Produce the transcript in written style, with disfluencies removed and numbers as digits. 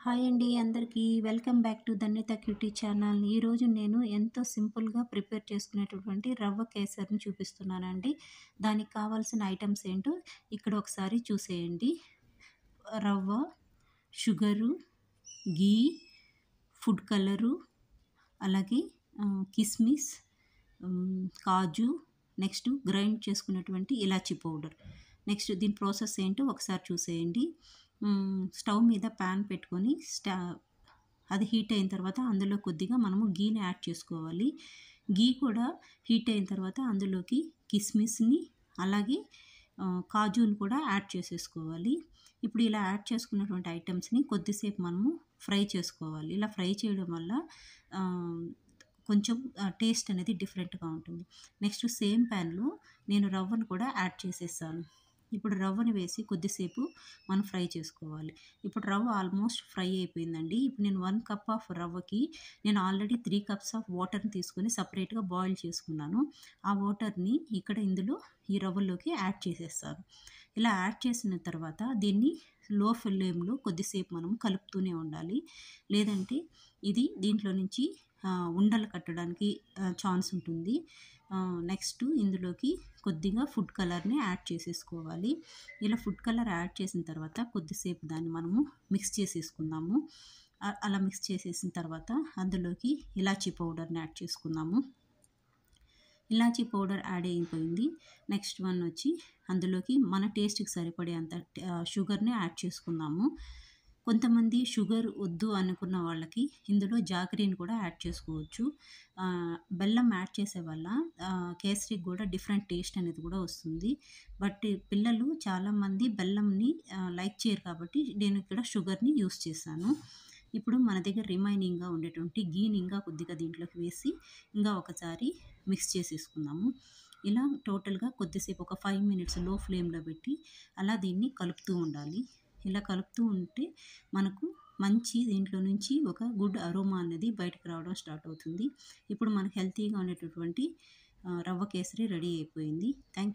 Hi అండి అందరికీ welcome back to ధన్యత క్యూటీ ఛానల్. ఈరోజు నేను ఎంతో సింపుల్గా ప్రిపేర్ చేసుకునేటటువంటి రవ్వ కేసరిని చూపిస్తున్నానండి. దానికి కావాల్సిన ఐటమ్స్ ఏంటో ఇక్కడ ఒకసారి చూసేయండి. రవ్వ, షుగరు, ఘీ, ఫుడ్ కలరు, అలాగే కిస్మిస్, కాజు, నెక్స్ట్ గ్రైండ్ చేసుకున్నటువంటి ఇలాచీ పౌడర్. నెక్స్ట్ దీని ప్రాసెస్ ఏంటో ఒకసారి చూసేయండి. స్టవ్ మీద ప్యాన్ పెట్టుకొని అది హీట్ అయిన తర్వాత అందులో కొద్దిగా మనము గీని యాడ్ చేసుకోవాలి. గీ కూడా హీట్ అయిన తర్వాత అందులోకి కిస్మిస్ని అలాగే కాజుని కూడా యాడ్ చేసేసుకోవాలి. ఇప్పుడు ఇలా యాడ్ చేసుకున్నటువంటి ఐటమ్స్ని కొద్దిసేపు మనము ఫ్రై చేసుకోవాలి. ఇలా ఫ్రై చేయడం వల్ల కొంచెం టేస్ట్ అనేది డిఫరెంట్గా ఉంటుంది. నెక్స్ట్ సేమ్ ప్యాన్లో నేను రవ్వను కూడా యాడ్ చేసేసాను. ఇప్పుడు రవ్వని వేసి కొద్దిసేపు మనం ఫ్రై చేసుకోవాలి. ఇప్పుడు రవ్వ ఆల్మోస్ట్ ఫ్రై అయిపోయిందండి. ఇప్పుడు నేను 1 కప్ ఆఫ్ రవ్వకి నేను ఆల్రెడీ 3 కప్స్ ఆఫ్ వాటర్ని తీసుకొని సపరేట్గా బాయిల్ చేసుకున్నాను. ఆ వాటర్ని ఇందులో ఈ రవ్వలోకి యాడ్ చేసేస్తాను. ఇలా యాడ్ చేసిన తర్వాత దీన్ని లో ఫ్లేమ్లో కొద్దిసేపు మనం కలుపుతూనే ఉండాలి. లేదంటే ఇది దీంట్లో నుంచి ఉండలు కట్టడానికి ఛాన్స్ ఉంటుంది. నెక్స్ట్ ఇందులోకి కొద్దిగా ఫుడ్ కలర్ని యాడ్ చేసేసుకోవాలి. ఇలా ఫుడ్ కలర్ యాడ్ చేసిన తర్వాత కొద్దిసేపు దాన్ని మనము మిక్స్ చేసేసుకుందాము. అలా మిక్స్ చేసేసిన తర్వాత అందులోకి ఇలాచీ పౌడర్ని యాడ్ చేసుకుందాము. ఇలాచీ పౌడర్ యాడ్ అయిపోయింది. నెక్స్ట్ వన్ వచ్చి అందులోకి మన టేస్ట్కి సరిపడే అంత షుగర్ని యాడ్ చేసుకుందాము. కొంతమంది షుగర్ వద్దు అనుకున్న వాళ్ళకి ఇందులో జాగరీని కూడా యాడ్ చేసుకోవచ్చు. బెల్లం యాడ్ చేసే వల్ల కేసరికి కూడా డిఫరెంట్ టేస్ట్ అనేది కూడా వస్తుంది. బట్ పిల్లలు చాలామంది బెల్లంని లైక్ చేయరు కాబట్టి నేను ఇక్కడ షుగర్ని యూస్ చేశాను. ఇప్పుడు మన దగ్గర రిమైనింగ్గా ఉండేటువంటి గీని ఇంకా కొద్దిగా దీంట్లోకి వేసి ఇంకా ఒకసారి మిక్స్ చేసేసుకుందాము. ఇలా టోటల్గా కొద్దిసేపు ఒక 5 మినిట్స్ లో ఫ్లేమ్లో పెట్టి అలా దీన్ని కలుపుతూ ఉండాలి. ఇలా కలుపుతూ ఉంటే మనకు మంచి దీంట్లో నుంచి ఒక గుడ్ అరోమా అనేది బయటకు రావడం స్టార్ట్ అవుతుంది. ఇప్పుడు మనకు హెల్తీగా ఉండేటటువంటి రవ్వ కేసరి రెడీ అయిపోయింది. Thank you.